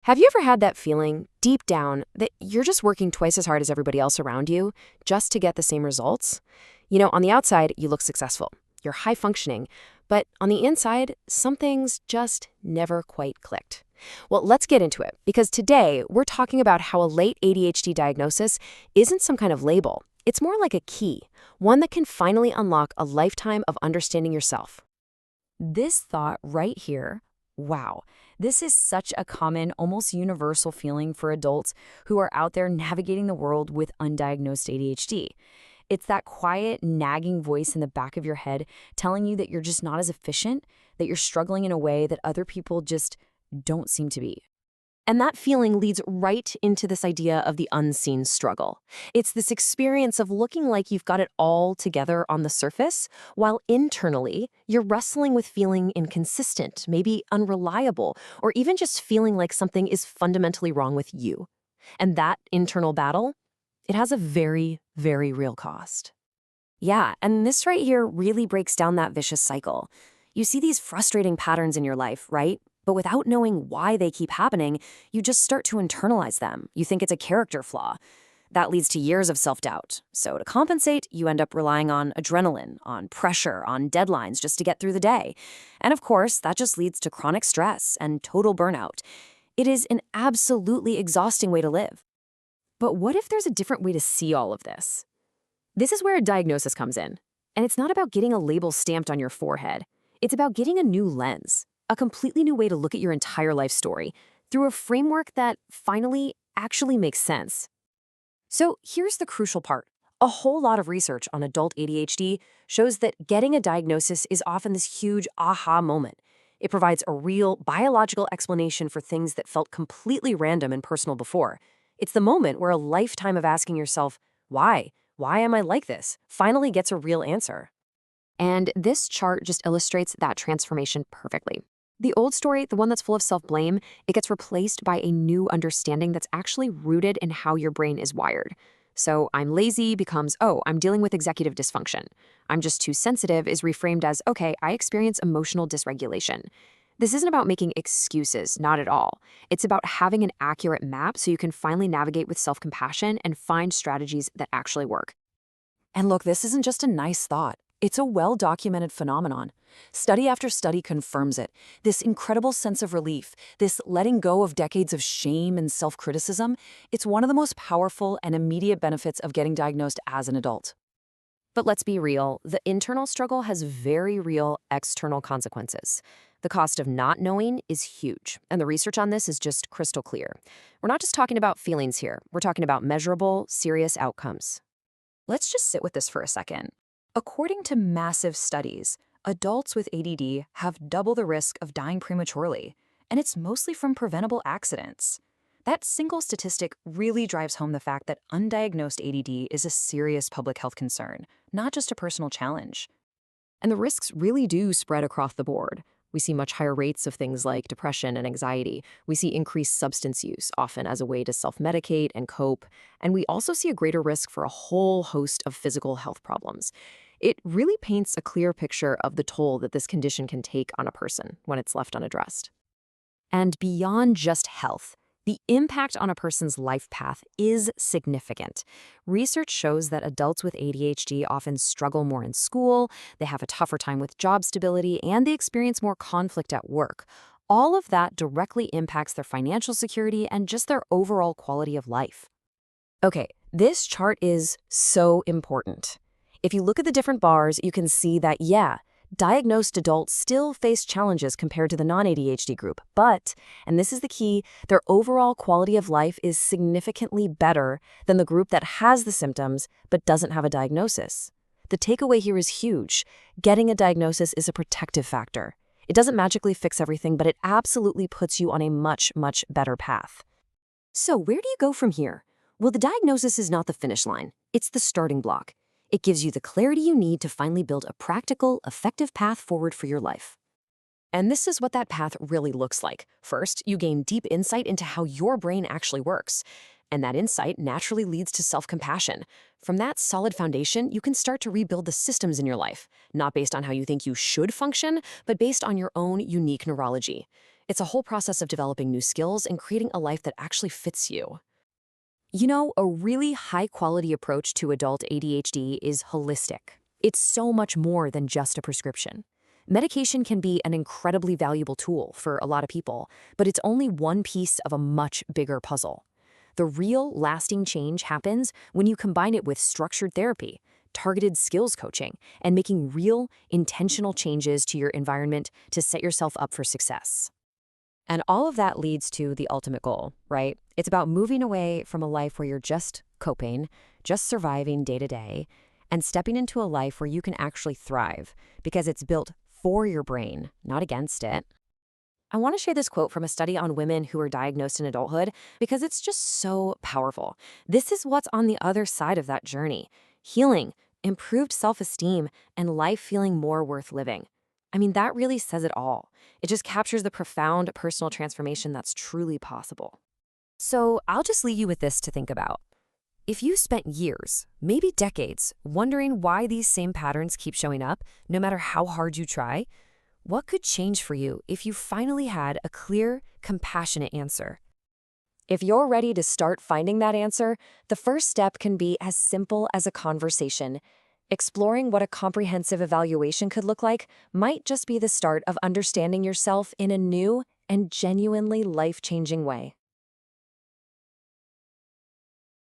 Have you ever had that feeling, deep down, that you're just working twice as hard as everybody else around you just to get the same results? On the outside, you look successful. You're high functioning. But on the inside, some things just never quite clicked. Well, let's get into it, because today we're talking about how a late ADHD diagnosis isn't some kind of label. It's more like a key, one that can finally unlock a lifetime of understanding yourself. This thought right here, wow, this is such a common, almost universal feeling for adults who are out there navigating the world with undiagnosed ADHD. It's that quiet, nagging voice in the back of your head telling you that you're just not as efficient, that you're struggling in a way that other people just don't seem to be. And that feeling leads right into this idea of the unseen struggle. It's this experience of looking like you've got it all together on the surface, while internally, you're wrestling with feeling inconsistent, maybe unreliable, or even just feeling like something is fundamentally wrong with you. And that internal battle, it has a very, very real cost. Yeah, and this right here really breaks down that vicious cycle. You see these frustrating patterns in your life, right? But without knowing why they keep happening, you just start to internalize them. You think it's a character flaw. That leads to years of self-doubt. So to compensate, you end up relying on adrenaline, on pressure, on deadlines just to get through the day. And of course, that just leads to chronic stress and total burnout. It is an absolutely exhausting way to live. But what if there's a different way to see all of this? This is where a diagnosis comes in. And it's not about getting a label stamped on your forehead. It's about getting a new lens. A completely new way to look at your entire life story through a framework that finally actually makes sense. So here's the crucial part. A whole lot of research on adult ADHD shows that getting a diagnosis is often this huge aha moment. It provides a real biological explanation for things that felt completely random and personal before. It's the moment where a lifetime of asking yourself, why? Why am I like this? Finally gets a real answer. And this chart just illustrates that transformation perfectly. The old story, the one that's full of self-blame, it gets replaced by a new understanding that's actually rooted in how your brain is wired. So I'm lazy becomes, oh, I'm dealing with executive dysfunction. I'm just too sensitive is reframed as, okay, I experience emotional dysregulation. This isn't about making excuses, not at all. It's about having an accurate map so you can finally navigate with self-compassion and find strategies that actually work. And look, this isn't just a nice thought. It's a well-documented phenomenon. Study after study confirms it. This incredible sense of relief, this letting go of decades of shame and self-criticism, it's one of the most powerful and immediate benefits of getting diagnosed as an adult. But let's be real, the internal struggle has very real external consequences. The cost of not knowing is huge, and the research on this is just crystal clear. We're not just talking about feelings here. We're talking about measurable, serious outcomes. Let's just sit with this for a second. According to massive studies, adults with ADD have double the risk of dying prematurely, and it's mostly from preventable accidents. That single statistic really drives home the fact that undiagnosed ADD is a serious public health concern, not just a personal challenge. And the risks really do spread across the board. We see much higher rates of things like depression and anxiety. We see increased substance use, often as a way to self-medicate and cope. And we also see a greater risk for a whole host of physical health problems. It really paints a clear picture of the toll that this condition can take on a person when it's left unaddressed. And beyond just health, the impact on a person's life path is significant. Research shows that adults with ADHD often struggle more in school, they have a tougher time with job stability, and they experience more conflict at work. All of that directly impacts their financial security and just their overall quality of life. Okay, this chart is so important. If you look at the different bars, you can see that, yeah, diagnosed adults still face challenges compared to the non-ADHD group, but, and this is the key, their overall quality of life is significantly better than the group that has the symptoms but doesn't have a diagnosis. The takeaway here is huge. Getting a diagnosis is a protective factor. It doesn't magically fix everything, but it absolutely puts you on a much, much better path. So where do you go from here? Well, the diagnosis is not the finish line. It's the starting block. It gives you the clarity you need to finally build a practical, effective path forward for your life. And this is what that path really looks like. First, you gain deep insight into how your brain actually works. And that insight naturally leads to self-compassion. From that solid foundation, you can start to rebuild the systems in your life, not based on how you think you should function, but based on your own unique neurology. It's a whole process of developing new skills and creating a life that actually fits you. You know, a really high-quality approach to adult ADHD is holistic. It's so much more than just a prescription. Medication can be an incredibly valuable tool for a lot of people, but it's only one piece of a much bigger puzzle. The real, lasting change happens when you combine it with structured therapy, targeted skills coaching, and making real, intentional changes to your environment to set yourself up for success. And all of that leads to the ultimate goal, right? It's about moving away from a life where you're just coping, just surviving day to day, and stepping into a life where you can actually thrive because it's built for your brain, not against it. I want to share this quote from a study on women who were diagnosed in adulthood because it's just so powerful. This is what's on the other side of that journey: healing, improved self-esteem, and life feeling more worth living. I mean, that really says it all. It just captures the profound personal transformation that's truly possible. So I'll just leave you with this to think about. If you spent years, maybe decades, wondering why these same patterns keep showing up, no matter how hard you try, what could change for you if you finally had a clear, compassionate answer? If you're ready to start finding that answer, the first step can be as simple as a conversation. Exploring what a comprehensive evaluation could look like might just be the start of understanding yourself in a new and genuinely life-changing way.